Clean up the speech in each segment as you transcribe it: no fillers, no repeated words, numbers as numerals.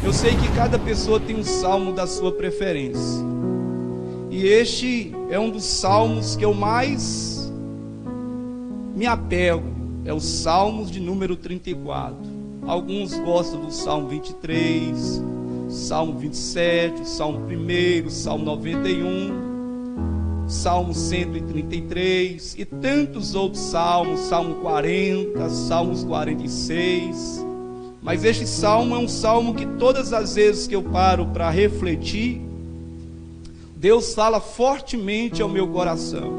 Eu sei que cada pessoa tem um salmo da sua preferência. E este é um dos salmos que eu mais me apego. É o Salmos de número 34. Alguns gostam do Salmo 23, Salmo 27, o Salmo 1, Salmo 91, Salmo 133 e tantos outros salmos, Salmo 40, Salmos 46. Mas este salmo é um salmo que todas as vezes que eu paro para refletir, Deus fala fortemente ao meu coração.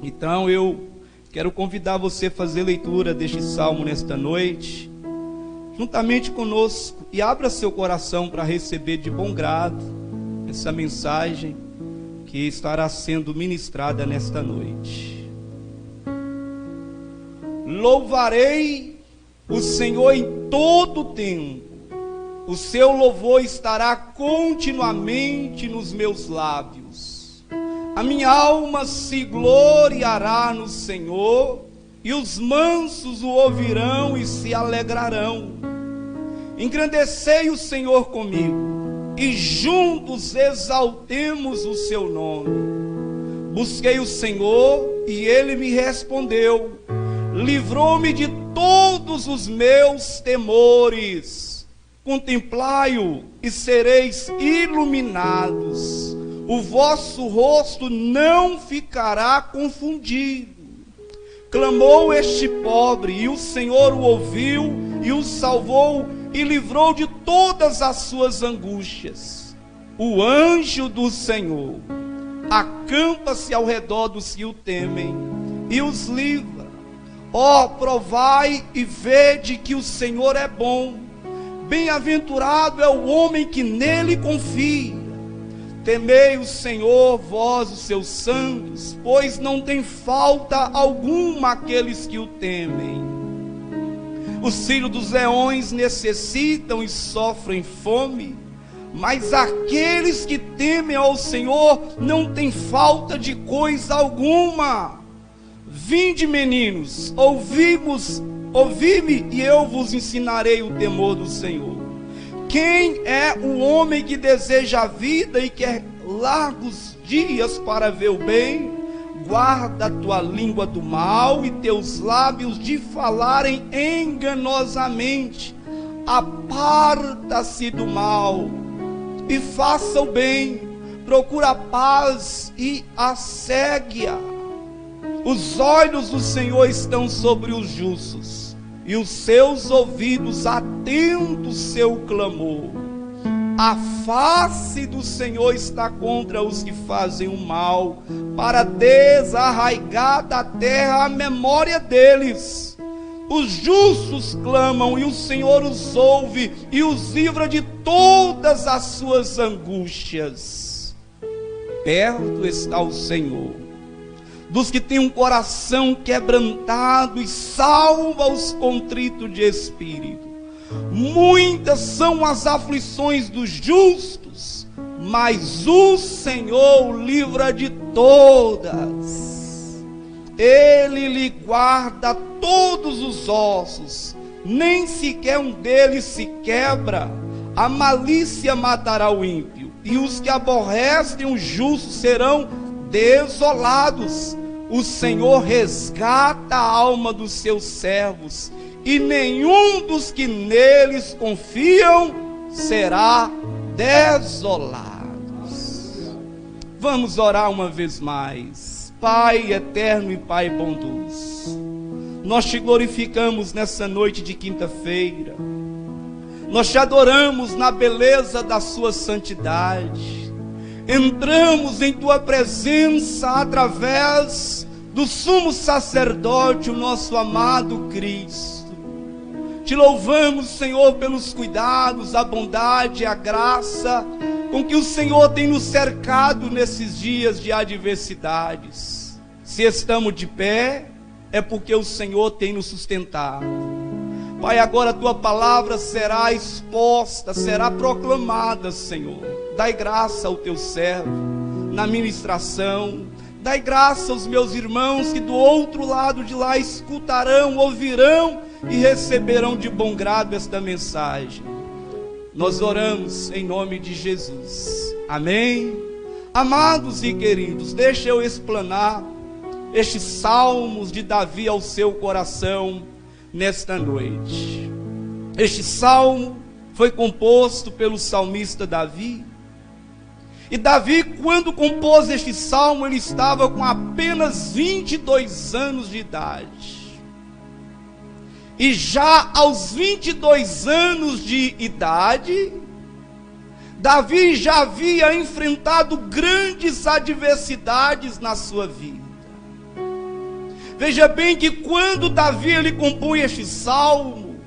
Então eu quero convidar você a fazer leitura deste salmo nesta noite, juntamente conosco, e abra seu coração para receber de bom grado essa mensagem que estará sendo ministrada nesta noite. Louvarei o Senhor em todo o tempo, o seu louvor estará continuamente nos meus lábios. A minha alma se gloriará no Senhor, e os mansos o ouvirão e se alegrarão. Engrandecei o Senhor comigo, e juntos exaltemos o seu nome. Busquei o Senhor, e ele me respondeu, livrou-me de todos os meus temores. Contemplai-o e sereis iluminados, o vosso rosto não ficará confundido. Clamou este pobre, e o Senhor o ouviu, e o salvou, e livrou de todas as suas angústias. O anjo do Senhor acampa-se ao redor dos que o temem, e os livra. Ó, provai e vede que o Senhor é bom. Bem-aventurado é o homem que nele confia. Temei o Senhor, vós os seus santos, pois não tem falta alguma aqueles que o temem. Os filhos dos leões necessitam e sofrem fome, mas aqueles que temem ao Senhor não têm falta de coisa alguma. Vinde, meninos, ouvi-me e eu vos ensinarei o temor do Senhor. Quem é o homem que deseja a vida e quer largos dias para ver o bem? Guarda a tua língua do mal e teus lábios de falarem enganosamente. Aparta-se do mal e faça o bem, procura a paz e a segue-a. Os olhos do Senhor estão sobre os justos, e os seus ouvidos atentos ao seu clamor. A face do Senhor está contra os que fazem o mal, para desarraigar da terra a memória deles. Os justos clamam, e o Senhor os ouve, e os livra de todas as suas angústias. Perto está o Senhor dos que têm um coração quebrantado, e salva os contritos de espírito. Muitas são as aflições dos justos, mas o Senhor o livra de todas. Ele lhe guarda todos os ossos, nem sequer um deles se quebra. A malícia matará o ímpio, e os que aborrecem o justo serão desolados. O Senhor resgata a alma dos seus servos, e nenhum dos que neles confiam será desolado. Vamos orar uma vez mais. Pai eterno e Pai bondoso, nós te glorificamos nessa noite de quinta-feira. Nós te adoramos na beleza da sua santidade. Entramos em tua presença através do sumo sacerdote, o nosso amado Cristo. Te louvamos, Senhor, pelos cuidados, a bondade e a graça com que o Senhor tem nos cercado nesses dias de adversidades. Se estamos de pé, é porque o Senhor tem nos sustentado. Pai, agora a tua palavra será exposta, será proclamada, Senhor. Dai graça ao teu servo na ministração. Dai graça aos meus irmãos que do outro lado de lá escutarão, ouvirão e receberão de bom grado esta mensagem. nós oramos em nome de Jesus. Amém? Amados e queridos, deixa eu explanar estes salmos de Davi ao seu coração nesta noite. Este salmo foi composto pelo salmista Davi. E Davi, quando compôs este salmo, ele estava com apenas 22 anos de idade. E já aos 22 anos de idade, Davi já havia enfrentado grandes adversidades na sua vida. Veja bem que quando Davi ele compõe este salmo,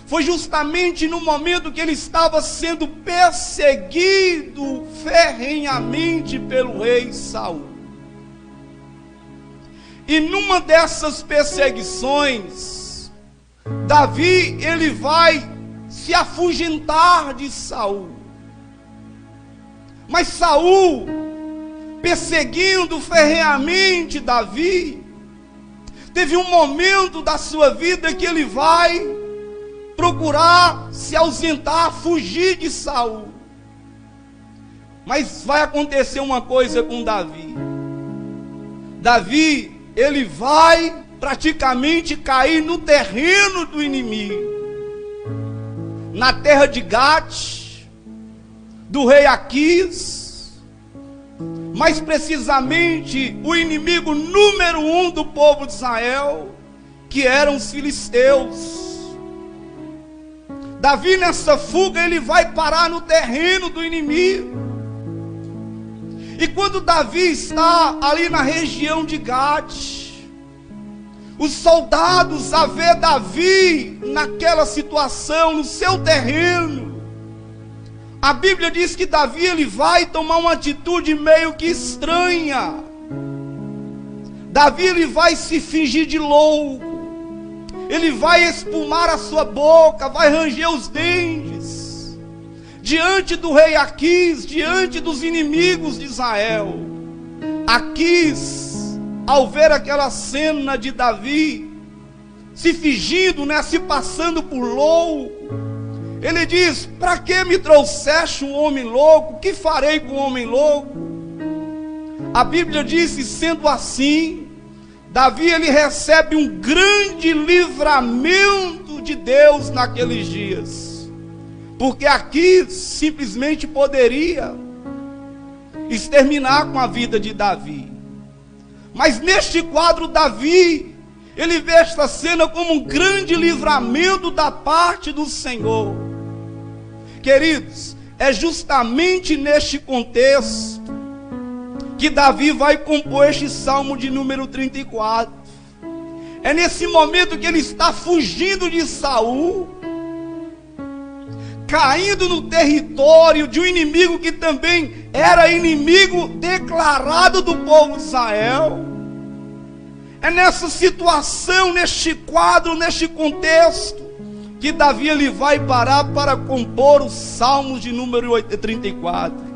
foi justamente no momento que ele estava sendo perseguido ferrenhamente pelo rei Saul. E numa dessas perseguições, Davi, ele vai se afugentar de Saul. Mas Saul, perseguindo ferrenhamente Davi, teve um momento da sua vida que ele vai procurar se ausentar, fugir de Saul. Mas vai acontecer uma coisa com Davi. Davi, ele vai praticamente cair no terreno do inimigo, na terra de Gate, do rei Aquis, mais precisamente o inimigo número 1 do povo de Israel, que eram os filisteus. Davi, nessa fuga, ele vai parar no terreno do inimigo. E quando Davi está ali na região de Gate, os soldados, a ver Davi naquela situação, no seu terreno, a Bíblia diz que Davi ele vai tomar uma atitude meio que estranha. Davi ele vai se fingir de louco, ele vai espumar a sua boca, vai ranger os dentes, diante do rei Aquis, diante dos inimigos de Israel. Aquis, ao ver aquela cena de Davi se fingindo, se passando por louco, ele diz: para que me trouxeste um homem louco? Que farei com um homem louco? A Bíblia diz, sendo assim, Davi ele recebe um grande livramento de Deus naqueles dias, porque aqui simplesmente poderia exterminar com a vida de Davi. Mas neste quadro, Davi, ele vê esta cena como um grande livramento da parte do Senhor. Queridos, é justamente neste contexto que Davi vai compor este salmo de número 34. É nesse momento que ele está fugindo de Saul, caindo no território de um inimigo que também era inimigo declarado do povo de Israel. É nessa situação, neste quadro, neste contexto, que Davi ele vai parar para compor os salmos de número 34.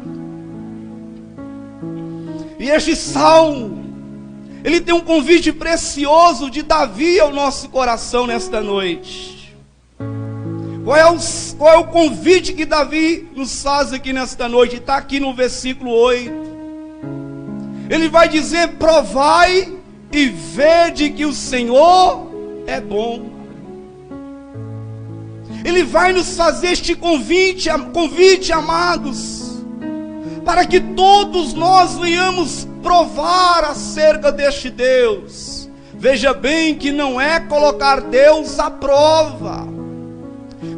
E este salmo, ele tem um convite precioso de Davi ao nosso coração nesta noite. Qual é o convite que Davi nos faz aqui nesta noite? Está aqui no versículo 8. Ele vai dizer: provai e vede que o Senhor é bom. Ele vai nos fazer este convite, amados, para que todos nós venhamos provar acerca deste Deus. Veja bem que não é colocar Deus à prova.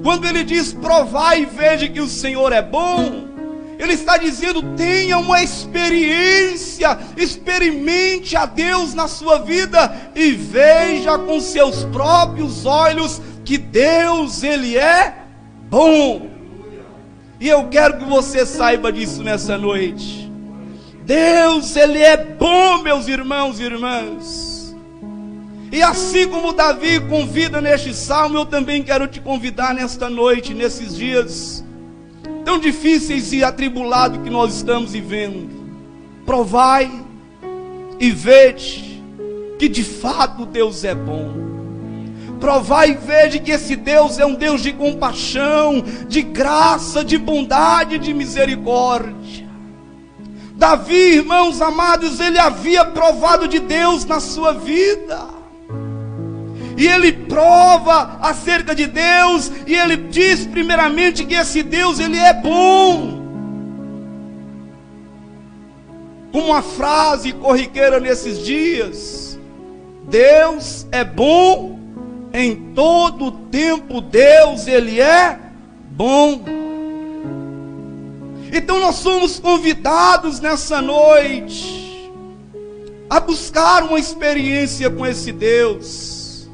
Quando ele diz provai e veja que o Senhor é bom, ele está dizendo: tenha uma experiência, experimente a Deus na sua vida e veja com seus próprios olhos que Deus, Ele é bom. E eu quero que você saiba disso nessa noite. Deus, Ele é bom, meus irmãos e irmãs. E assim como Davi convida neste salmo, eu também quero te convidar nesta noite, nesses dias tão difíceis e atribulados que nós estamos vivendo. Provai e vede que de fato Deus é bom. Provai e vede que esse Deus é um Deus de compaixão, de graça, de bondade, de misericórdia. Davi, irmãos amados, ele havia provado de Deus na sua vida. E ele prova acerca de Deus, e ele diz primeiramente que esse Deus, ele é bom. Uma frase corriqueira nesses dias: Deus é bom em todo o tempo. Deus, ele é bom. Então nós somos convidados nessa noite a buscar uma experiência com esse Deus.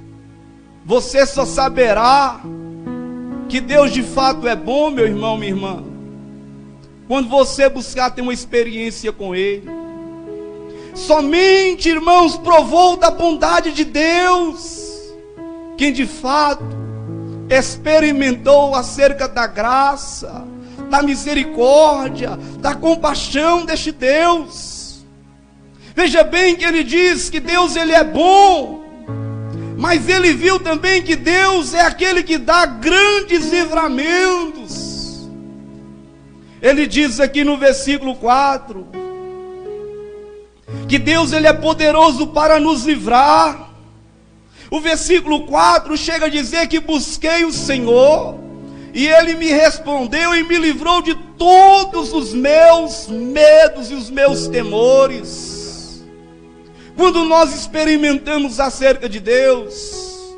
Você só saberá que Deus de fato é bom, meu irmão, minha irmã, quando você buscar ter uma experiência com Ele. Somente, irmãos, provou da bondade de Deus quem de fato experimentou acerca da graça, da misericórdia, da compaixão deste Deus. Veja bem que ele diz que Deus, ele é bom, mas ele viu também que Deus é aquele que dá grandes livramentos. Ele diz aqui no versículo 4, que Deus, ele é poderoso para nos livrar. O versículo 4 chega a dizer que busquei o Senhor, e Ele me respondeu e me livrou de todos os meus medos e os meus temores. Quando nós experimentamos acerca de Deus,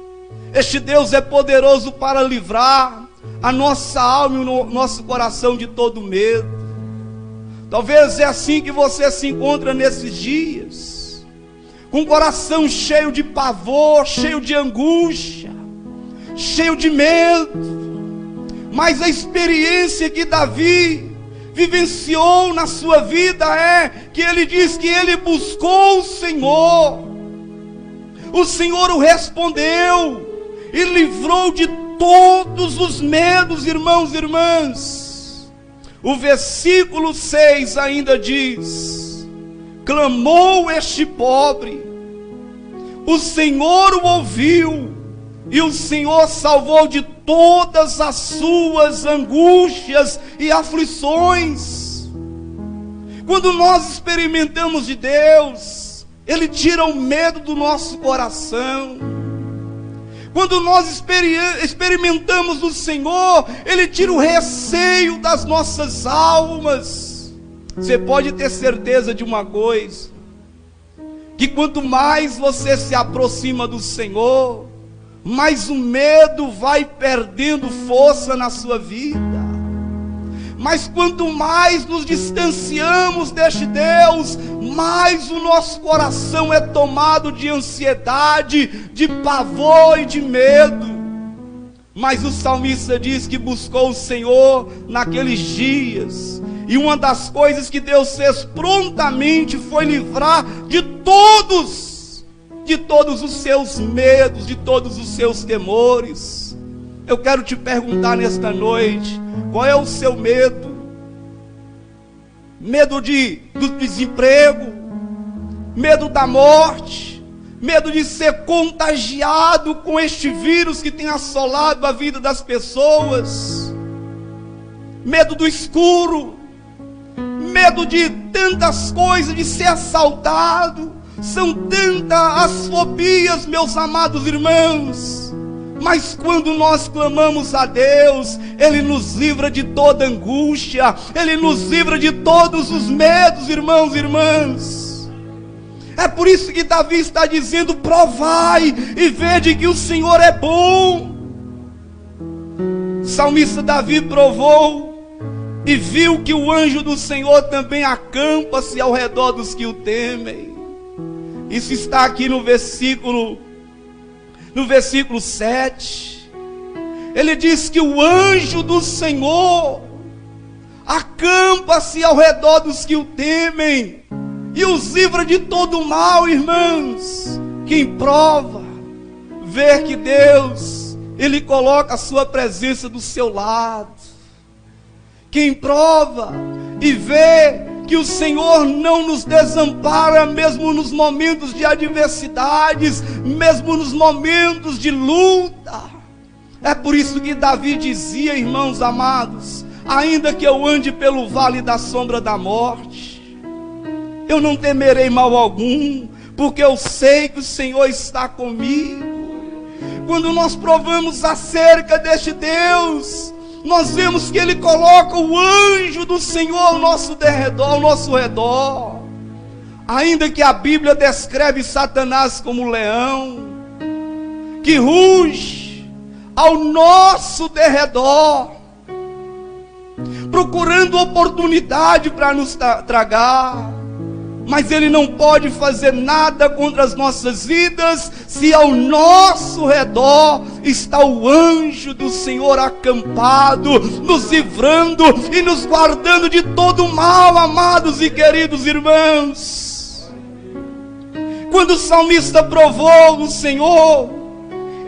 este Deus é poderoso para livrar a nossa alma e o nosso coração de todo medo. Talvez é assim que você se encontra nesses dias, com o coração cheio de pavor, cheio de angústia, cheio de medo. Mas a experiência que Davi vivenciou na sua vida é que ele diz que ele buscou o Senhor o respondeu e livrou de todos os medos, irmãos e irmãs. O versículo 6 ainda diz: clamou este pobre, o Senhor o ouviu, e o Senhor salvou de todas as suas angústias e aflições. Quando nós experimentamos de Deus, Ele tira o medo do nosso coração. Quando nós experimentamos do Senhor, Ele tira o receio das nossas almas. Você pode ter certeza de uma coisa, que quanto mais você se aproxima do Senhor, mais o medo vai perdendo força na sua vida. Mas quanto mais nos distanciamos deste Deus, mais o nosso coração é tomado de ansiedade, de pavor e de medo. Mas o salmista diz que buscou o Senhor naqueles dias, e uma das coisas que Deus fez prontamente foi livrar de todos os seus medos, de todos os seus temores. Eu quero te perguntar nesta noite: qual é o seu medo? Medo do desemprego, medo da morte, medo de ser contagiado com este vírus que tem assolado a vida das pessoas, medo do escuro, medo de tantas coisas, de ser assaltado. São tantas as fobias, meus amados irmãos. Mas quando nós clamamos a Deus, Ele nos livra de toda angústia, Ele nos livra de todos os medos, irmãos e irmãs. É por isso que Davi está dizendo: provai e vede que o Senhor é bom. O salmista Davi provou e viu que o anjo do Senhor também acampa-se ao redor dos que o temem. Isso está aqui no versículo 7. Ele diz que o anjo do Senhor acampa-se ao redor dos que o temem e os livra de todo mal, irmãos. Quem prova, vê que Deus, Ele coloca a sua presença do seu lado. Quem prova e vê que o Senhor não nos desampara, mesmo nos momentos de adversidades, mesmo nos momentos de luta. É por isso que Davi dizia, irmãos amados: ainda que eu ande pelo vale da sombra da morte, eu não temerei mal algum, porque eu sei que o Senhor está comigo. Quando nós provamos acerca deste Deus, nós vemos que Ele coloca o anjo do Senhor ao nosso redor. Ainda que a Bíblia descreve Satanás como um leão, que ruge ao nosso derredor, procurando oportunidade para nos tragar, mas ele não pode fazer nada contra as nossas vidas, se ao nosso redor está o anjo do Senhor acampado, nos livrando e nos guardando de todo o mal, amados e queridos irmãos. Quando o salmista provou no Senhor,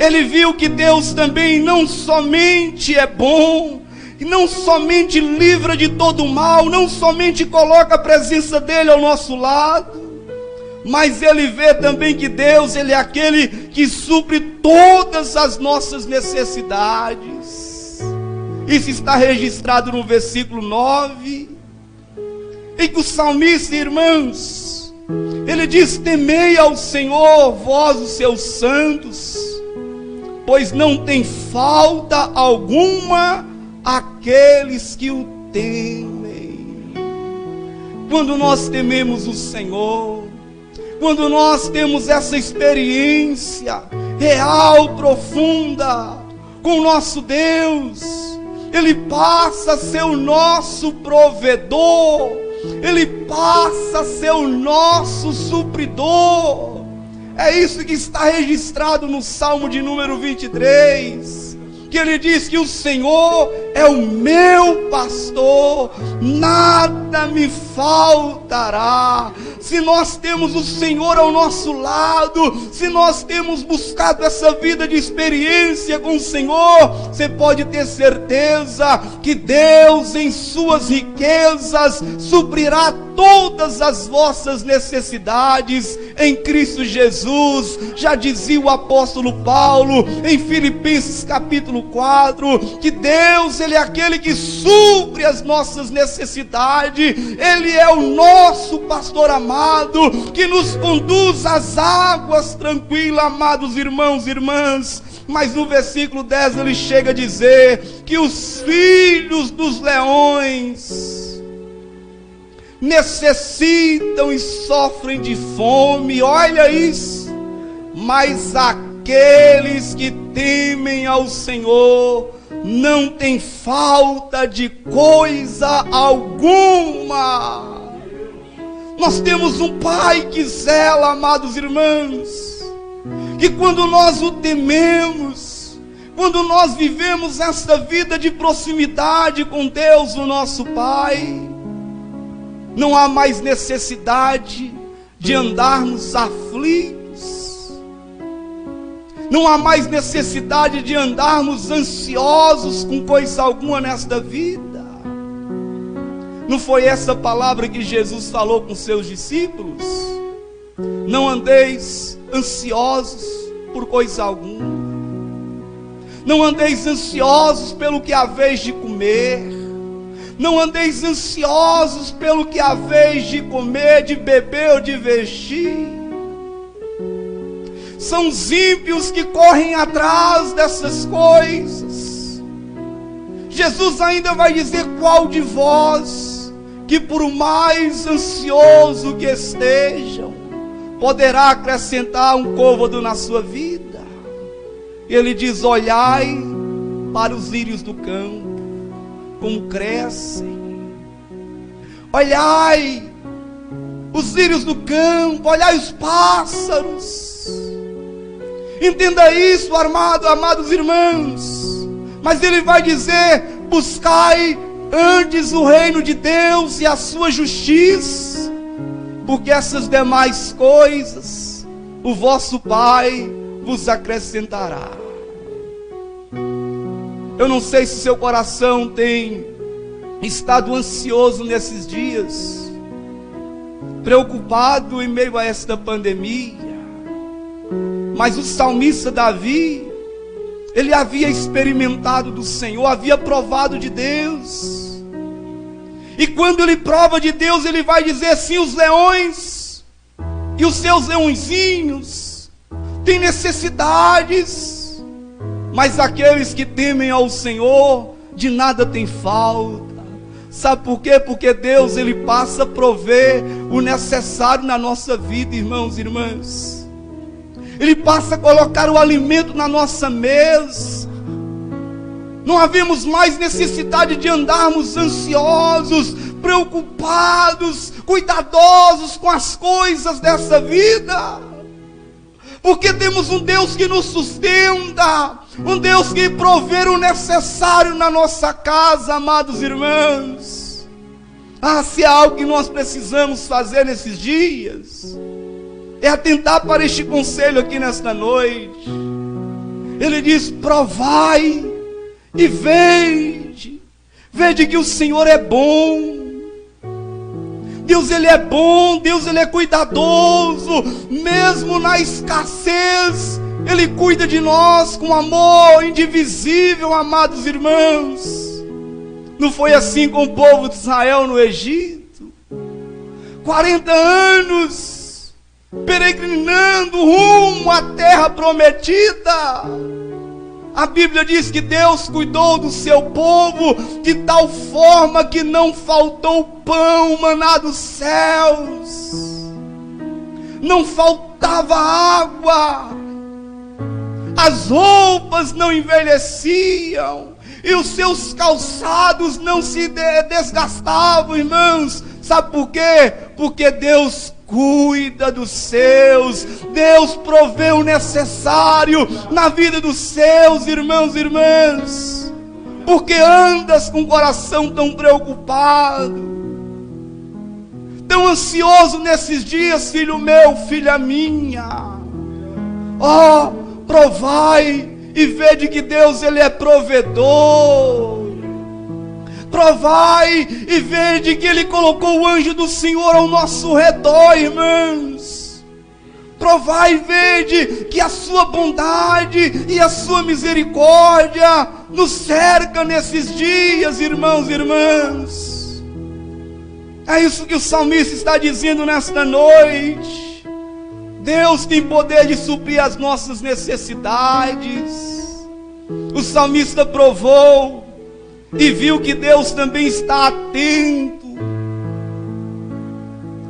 ele viu que Deus também não somente é bom, e não somente livra de todo o mal, não somente coloca a presença dele ao nosso lado, mas ele vê também que Deus, ele é aquele que supre todas as nossas necessidades. Isso está registrado no versículo 9, em que o salmista, irmãos, ele diz: temei ao Senhor, vós os seus santos, pois não tem falta alguma aqueles que o temem. Quando nós tememos o Senhor, quando nós temos essa experiência real, profunda com o nosso Deus, Ele passa a ser o nosso provedor, Ele passa a ser o nosso supridor. É isso que está registrado no Salmo de número 23, que ele diz que o Senhor é o meu pastor, nada me faltará. Se nós temos o Senhor ao nosso lado, se nós temos buscado essa vida de experiência com o Senhor, você pode ter certeza que Deus, em suas riquezas, suprirá todas as vossas necessidades em Cristo Jesus. Já dizia o apóstolo Paulo em Filipenses capítulo 4, que Deus, Ele é aquele que supre as nossas necessidades. Ele é o nosso pastor amado, que nos conduz às águas tranquilas, amados irmãos e irmãs. Mas no versículo 10 ele chega a dizer que os filhos dos leões necessitam e sofrem de fome. Olha isso. Mas aqueles que temem ao Senhor não tem falta de coisa alguma. Nós temos um Pai que zela, amados irmãos, que quando nós o tememos, quando nós vivemos esta vida de proximidade com Deus, o nosso Pai, não há mais necessidade de andarmos aflitos, não há mais necessidade de andarmos ansiosos com coisa alguma nesta vida. Não foi essa palavra que Jesus falou com seus discípulos? Não andeis ansiosos por coisa alguma, não andeis ansiosos pelo que haveis de comer, não andeis ansiosos pelo que haveis de comer, de beber ou de vestir. São os ímpios que correm atrás dessas coisas. Jesus ainda vai dizer: qual de vós, que por mais ansioso que estejam, poderá acrescentar um côvado na sua vida? E ele diz: olhai para os lírios do campo, como crescem. Olhai os lírios do campo, olhai os pássaros. Entenda isso, amados irmãos. Mas ele vai dizer: buscai antes o reino de Deus e a sua justiça, porque essas demais coisas o vosso Pai vos acrescentará. Eu não sei se seu coração tem estado ansioso nesses dias, preocupado em meio a esta pandemia. Mas o salmista Davi, ele havia experimentado do Senhor, havia provado de Deus. E quando ele prova de Deus, ele vai dizer assim: os leões e os seus leõezinhos têm necessidades, mas aqueles que temem ao Senhor, de nada tem falta. Sabe por quê? Porque Deus, ele passa a prover o necessário na nossa vida, irmãos e irmãs. Ele passa a colocar o alimento na nossa mesa. Não havemos mais necessidade de andarmos ansiosos, preocupados, cuidadosos com as coisas dessa vida, porque temos um Deus que nos sustenta, um Deus que provê o necessário na nossa casa, amados irmãos. Se há algo que nós precisamos fazer nesses dias, é atentar para este conselho aqui nesta noite. Ele diz: provai e vede que o Senhor é bom. Deus, ele é bom, Deus, ele é cuidadoso, mesmo na escassez, ele cuida de nós com amor indivisível, amados irmãos. Não foi assim com o povo de Israel no Egito? 40 anos peregrinando rumo à terra prometida. A Bíblia diz que Deus cuidou do seu povo de tal forma que não faltou pão, maná dos céus, não faltava água, as roupas não envelheciam e os seus calçados não se desgastavam, irmãos. Sabe por quê? Porque Deus cuida dos seus, Deus provê o necessário na vida dos seus, irmãos e irmãs. Porque andas com o coração tão preocupado, tão ansioso nesses dias, filho meu, filha minha? Provai e vede que Deus, ele é provedor. Provai e vede que ele colocou o anjo do Senhor ao nosso redor, irmãos. Provai e vede que a sua bondade e a sua misericórdia nos cerca nesses dias, irmãos e irmãs. É isso que o salmista está dizendo nesta noite. Deus tem poder de suprir as nossas necessidades. O salmista provou e viu que Deus também está atento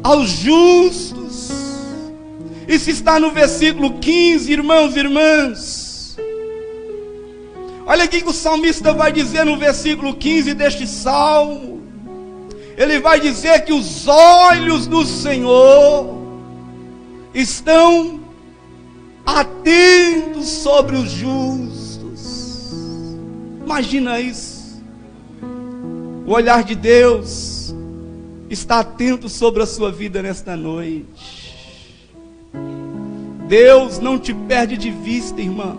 aos justos. Isso está no versículo 15, irmãos e irmãs. Olha aqui que o salmista vai dizer no versículo 15 deste salmo. Ele vai dizer que os olhos do Senhor estão atentos sobre os justos. Imagina isso. O olhar de Deus está atento sobre a sua vida nesta noite. Deus não te perde de vista, irmão.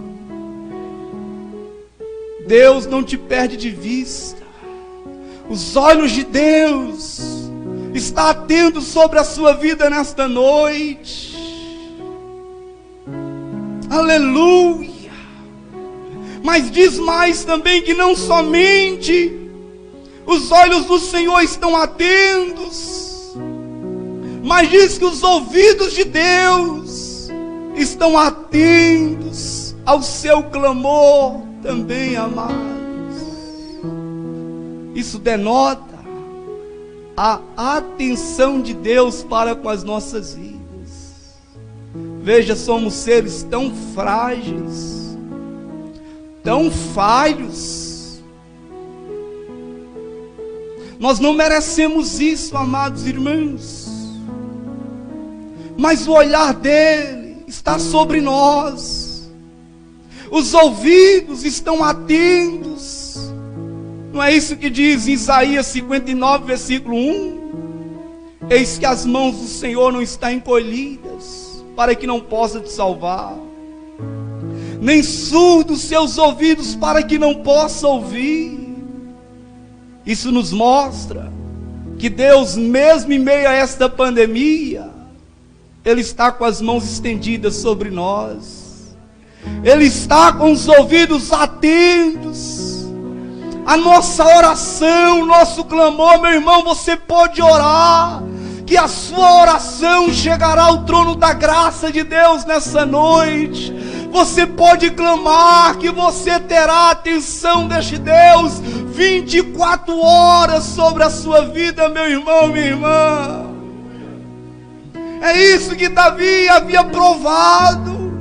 Deus não te perde de vista. Os olhos de Deus estão atentos sobre a sua vida nesta noite. Aleluia. Mas diz mais também que não somente os olhos do Senhor estão atentos, mas diz que os ouvidos de Deus estão atentos ao seu clamor também, amados. Isso denota a atenção de Deus para com as nossas vidas. Veja, somos seres tão frágeis, tão falhos. Nós não merecemos isso, amados irmãos, mas o olhar dele está sobre nós. Os ouvidos estão atentos. Não é isso que diz em Isaías 59, versículo 1? Eis que as mãos do Senhor não estão encolhidas, para que não possa te salvar, nem surdos seus ouvidos, para que não possa ouvir. Isso nos mostra que que Deus, mesmo em meio a esta pandemia, Ele está com as mãos estendidas sobre nós. Ele está com os ouvidos atentos. A nossa oração, nosso clamor, meu irmão, você pode orar, que a sua oração chegará ao trono da graça de Deus nessa noite. Você pode clamar que você terá a atenção deste Deus 24 horas sobre a sua vida, meu irmão, minha irmã. É isso que Davi havia provado.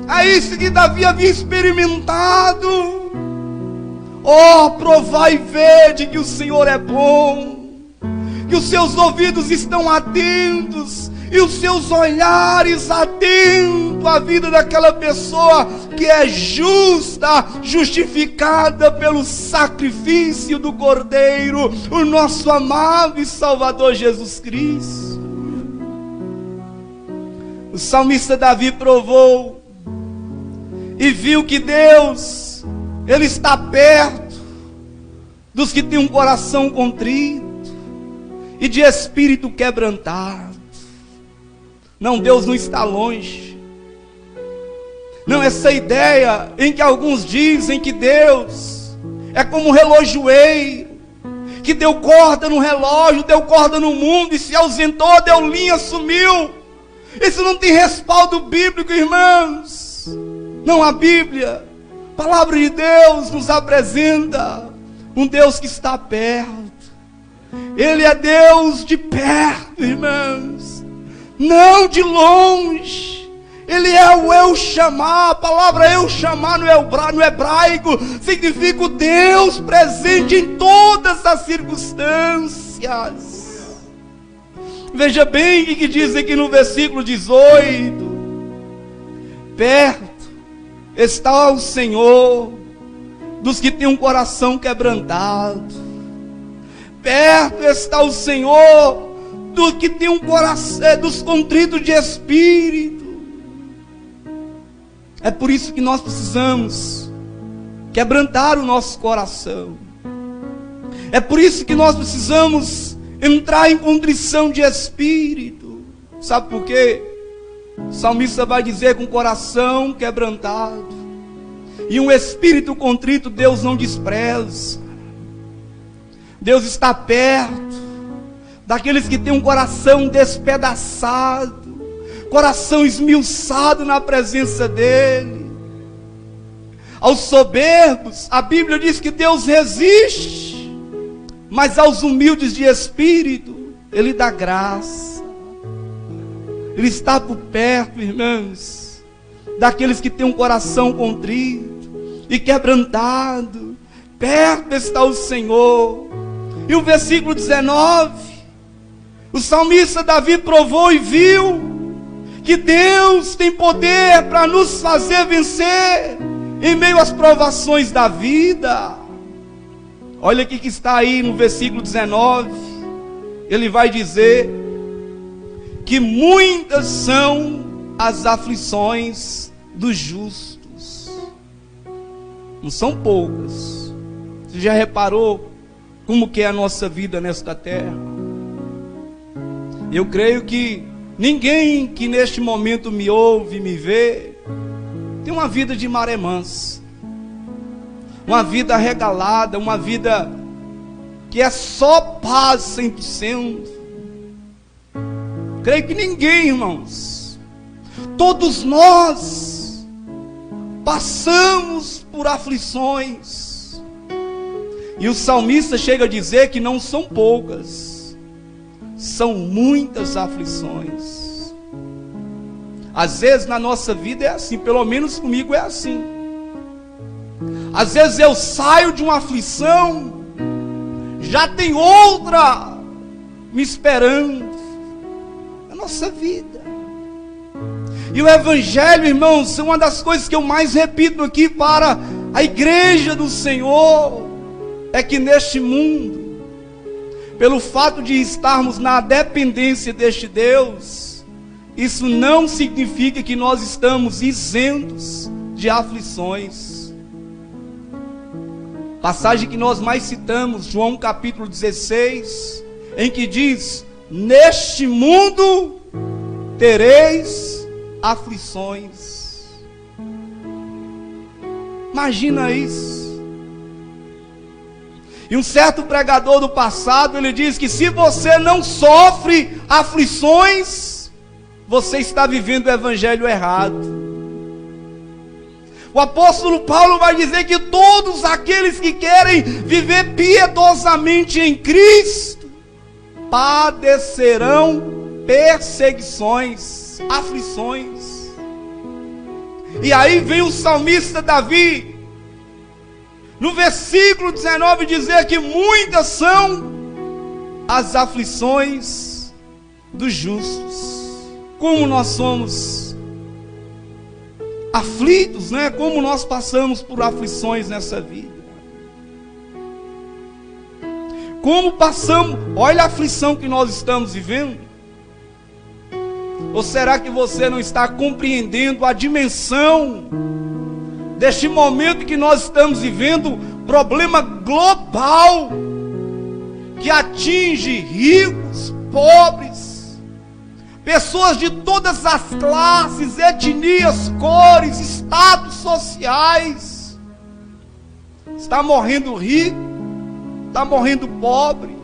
É isso que Davi havia experimentado. Oh, provai e vede que o Senhor é bom, que os seus ouvidos estão atentos e os seus olhares atentos à vida daquela pessoa que é justa, justificada pelo sacrifício do Cordeiro, o nosso amado e Salvador Jesus Cristo. O salmista Davi provou e viu que Deus, Ele está perto dos que têm um coração contrito e de espírito quebrantado. Não, Deus não está longe. Não, essa ideia em que alguns dizem que Deus é como um relojoeiro, que deu corda no relógio, deu corda no mundo e se ausentou, deu linha, sumiu. Isso não tem respaldo bíblico, irmãos. Não, a Bíblia, a palavra de Deus nos apresenta um Deus que está perto. Ele é Deus de perto, irmãos, não de longe. Ele é o El Shammah. A palavra El Shammah no hebraico significa o Deus presente em todas as circunstâncias. Veja bem o que diz aqui no versículo 18: perto está o Senhor dos que têm um coração quebrantado. Perto está o Senhor dos que têm um coração, dos contritos de espírito. É por isso que nós precisamos quebrantar o nosso coração. É por isso que nós precisamos entrar em contrição de espírito. Sabe por quê? O salmista vai dizer: com o coração quebrantado e um espírito contrito Deus não despreza. Deus está perto daqueles que têm um coração despedaçado, coração esmiuçado na presença dEle. Aos soberbos, a Bíblia diz que Deus resiste, mas aos humildes de espírito, Ele dá graça. Ele está por perto, irmãos, daqueles que têm um coração contrito e quebrantado. Perto está o Senhor. E o versículo 19, o salmista Davi provou e viu que Deus tem poder para nos fazer vencer em meio às provações da vida. Olha o que está aí no versículo 19. Ele vai dizer que muitas são as aflições dos justos. Não são poucas. Você já reparou como que é a nossa vida nesta terra? Eu creio que ninguém que neste momento me ouve, me vê, tem uma vida de maré mansa, uma vida regalada, uma vida que é só paz 100%. Creio que ninguém, irmãos. Todos nós passamos por aflições. E o salmista chega a dizer que não são poucas, são muitas aflições. Às vezes na nossa vida é assim, pelo menos comigo é assim. Às vezes eu saio de uma aflição, já tem outra me esperando. É a nossa vida. E o Evangelho, irmãos, é uma das coisas que eu mais repito aqui para a igreja do Senhor. É que neste mundo, pelo fato de estarmos na dependência deste Deus, isso não significa que nós estamos isentos de aflições. Passagem que nós mais citamos, João capítulo 16, em que diz: neste mundo tereis aflições. Imagina isso. E um certo pregador do passado, ele diz que se você não sofre aflições, você está vivendo o evangelho errado. O apóstolo Paulo vai dizer que todos aqueles que querem viver piedosamente em Cristo padecerão perseguições, aflições. E aí vem o salmista Davi, no versículo 19, dizer que muitas são as aflições dos justos. Como nós somos aflitos, né? Como nós passamos por aflições nessa vida. Como passamos, olha a aflição que nós estamos vivendo. Ou será que você não está compreendendo a dimensão deste momento que nós estamos vivendo? Problema global que atinge ricos, pobres, pessoas de todas as classes, etnias, cores, estados sociais. Está morrendo rico, está morrendo pobre.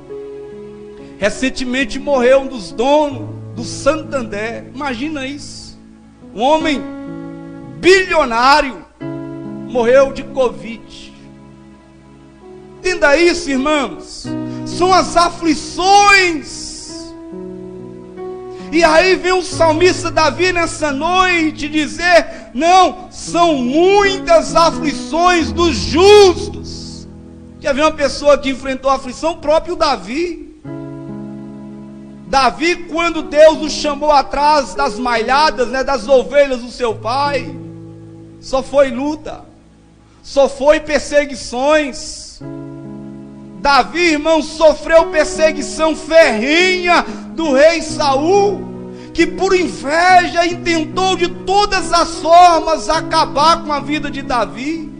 Recentemente morreu um dos donos do Santander. Imagina isso. Um homem bilionário morreu de Covid. Entenda isso, irmãos. São as aflições. E aí vem o salmista Davi nessa noite dizer: não, são muitas aflições dos justos. Quer ver uma pessoa que enfrentou a aflição? O próprio Davi. Davi, quando Deus o chamou atrás das malhadas, né, das ovelhas do seu pai, só foi luta, só foi perseguições. Davi, irmão, sofreu perseguição ferrenha do rei Saul, que por inveja intentou de todas as formas acabar com a vida de Davi.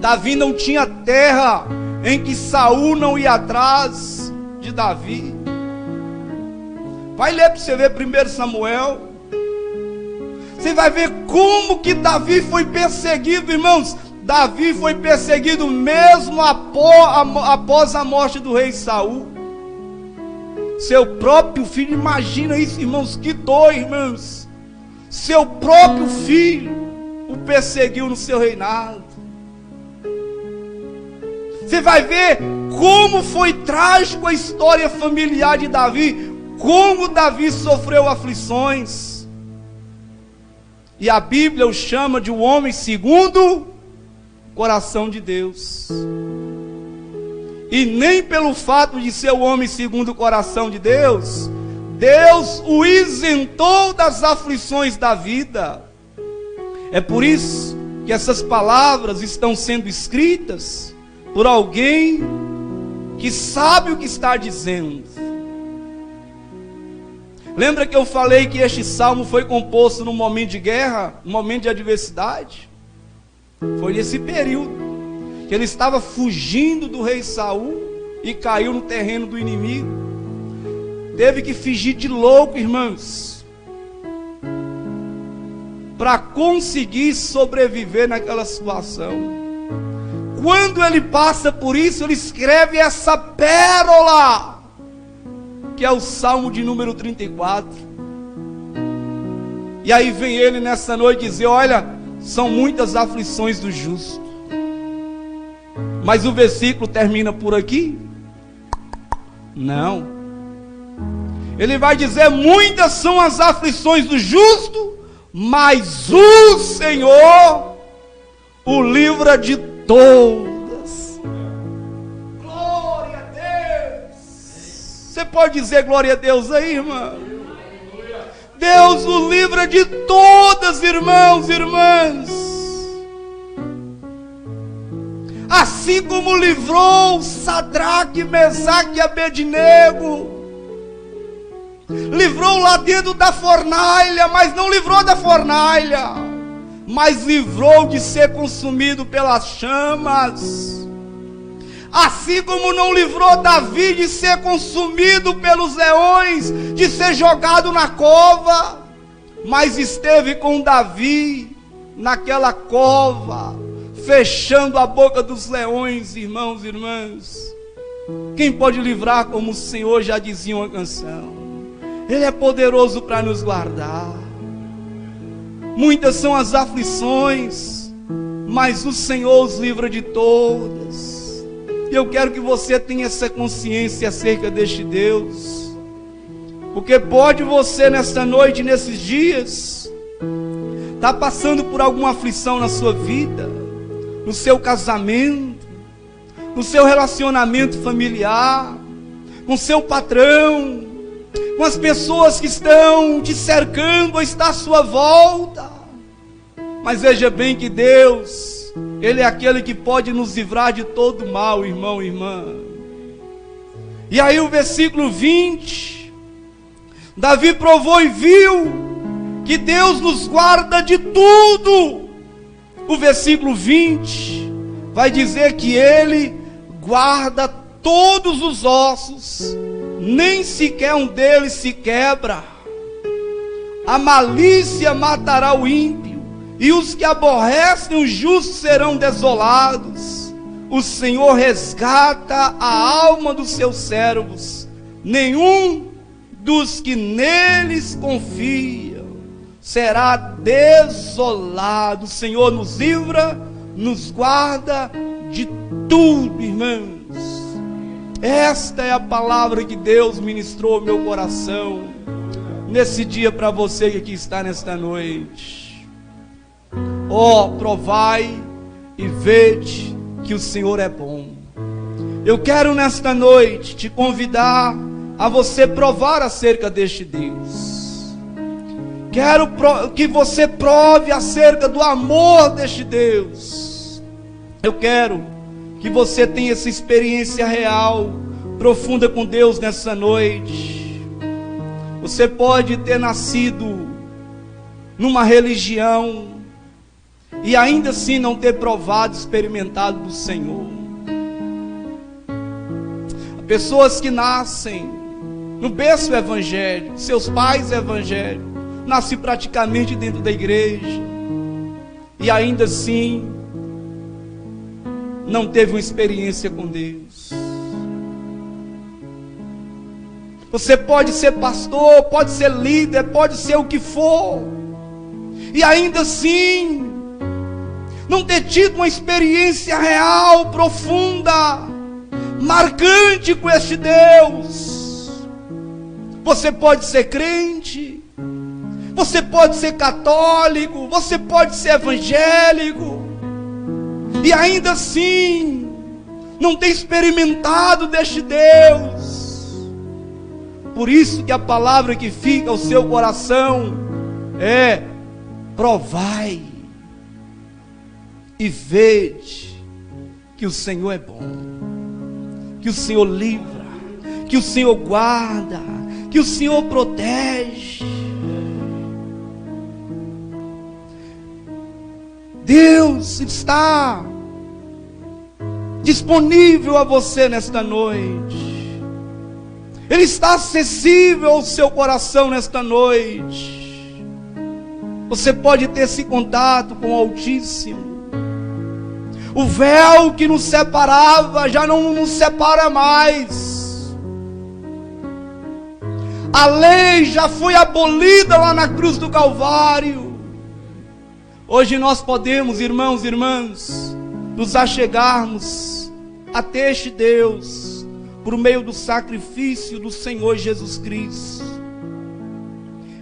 Davi não tinha terra em que Saul não ia atrás de Davi. Vai ler para você ver 1 Samuel. Você vai ver como que Davi foi perseguido, irmãos. Davi foi perseguido mesmo após a morte do rei Saul. Seu próprio filho, imagina isso, irmãos, que dor, irmãos. Seu próprio filho o perseguiu no seu reinado. Você vai ver como foi trágico a história familiar de Davi, como Davi sofreu aflições. E a Bíblia o chama de um homem segundo o coração de Deus. E nem pelo fato de ser o homem segundo o coração de Deus, Deus o isentou das aflições da vida. É por isso que essas palavras estão sendo escritas por alguém que sabe o que está dizendo. Lembra que eu falei que este salmo foi composto num momento de guerra, num momento de adversidade? Foi nesse período que ele estava fugindo do rei Saul e caiu no terreno do inimigo. Teve que fingir de louco, irmãos, para conseguir sobreviver naquela situação. Quando ele passa por isso, ele escreve essa pérola, que é o Salmo de número 34. E aí vem ele nessa noite dizer: olha, são muitas aflições do justo. Mas o versículo termina por aqui? Não. Ele vai dizer: muitas são as aflições do justo, mas o Senhor o livra de todas. Glória a Deus. Você pode dizer glória a Deus aí, irmão? Deus o livra de todas, irmãos e irmãs. Assim como livrou Sadraque, Mesaque e Abednego, livrou lá dentro da fornalha, mas não livrou da fornalha, mas livrou de ser consumido pelas chamas. Assim como não livrou Davi de ser consumido pelos leões, de ser jogado na cova, mas esteve com Davi naquela cova, fechando a boca dos leões. Irmãos e irmãs, quem pode livrar como o Senhor? Já dizia uma canção, Ele é poderoso para nos guardar. Muitas são as aflições, mas o Senhor os livra de todas. E eu quero que você tenha essa consciência acerca deste Deus, porque pode você nesta noite, nesses dias, estar passando por alguma aflição na sua vida, no seu casamento, no seu relacionamento familiar, com seu patrão, com as pessoas que estão te cercando ou está à sua volta. Mas veja bem que Deus, Ele é aquele que pode nos livrar de todo mal, irmão e irmã. E aí o versículo 20, Davi provou e viu que Deus nos guarda de tudo. O versículo 20 vai dizer que Ele guarda todos os ossos, nem sequer um deles se quebra. A malícia matará o ímpio, e os que aborrecem o justo serão desolados. O Senhor resgata a alma dos seus servos, nenhum dos que neles confiam será desolado. O Senhor nos livra, nos guarda de tudo, irmãos. Esta é a palavra que Deus ministrou ao meu coração nesse dia para você que aqui está nesta noite. Provai e vede que o Senhor é bom. Eu quero nesta noite te convidar a você provar acerca deste Deus. Quero que você prove acerca do amor deste Deus. Eu quero que você tenha essa experiência real, profunda com Deus nessa noite. Você pode ter nascido numa religião e ainda assim não ter provado, experimentado do Senhor. Pessoas que nascem no berço evangélico, seus pais evangélicos, nascem praticamente dentro da igreja, e ainda assim não teve uma experiência com Deus. Você pode ser pastor, pode ser líder, pode ser o que for, e ainda assim não ter tido uma experiência real, profunda, marcante com este Deus. Você pode ser crente, você pode ser católico, você pode ser evangélico, e ainda assim não ter experimentado deste Deus. Por isso que a palavra que fica ao seu coração é: provai e vede que o Senhor é bom, que o Senhor livra, que o Senhor guarda, que o Senhor protege. Deus está disponível a você nesta noite. Ele está acessível ao seu coração nesta noite. Você pode ter esse contato com o Altíssimo. O véu que nos separava já não nos separa mais. A lei já foi abolida lá na cruz do Calvário. Hoje nós podemos, irmãos e irmãs, nos achegarmos até este Deus por meio do sacrifício do Senhor Jesus Cristo.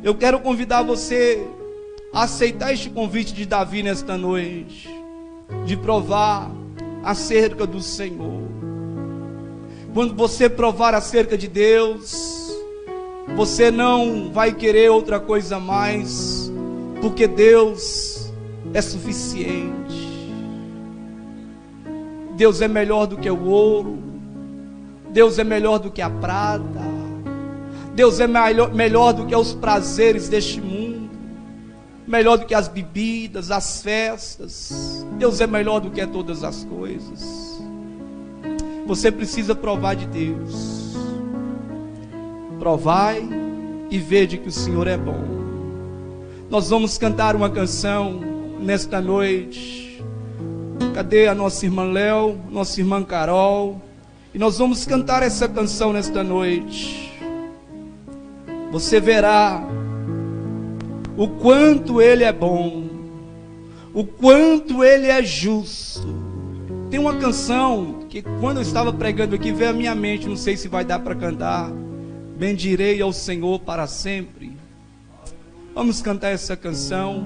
Eu quero convidar você a aceitar este convite de Davi nesta noite, de provar acerca do Senhor. Quando você provar acerca de Deus, você não vai querer outra coisa mais, porque Deus é suficiente. Deus é melhor do que o ouro, Deus é melhor do que a prata, Deus é melhor do que os prazeres deste mundo. melhor do que as bebidas, as festas. Deus é melhor do que todas as coisas. Você precisa provar de Deus. Provai e vede que o Senhor é bom. Nós vamos cantar uma canção nesta noite. Cadê a nossa irmã Léo, nossa irmã Carol? E nós vamos cantar essa canção nesta noite. Você verá o quanto Ele é bom, o quanto Ele é justo. Tem uma canção que quando eu estava pregando aqui veio à minha mente, não sei se vai dar para cantar. Bendirei ao Senhor para sempre. Vamos cantar essa canção.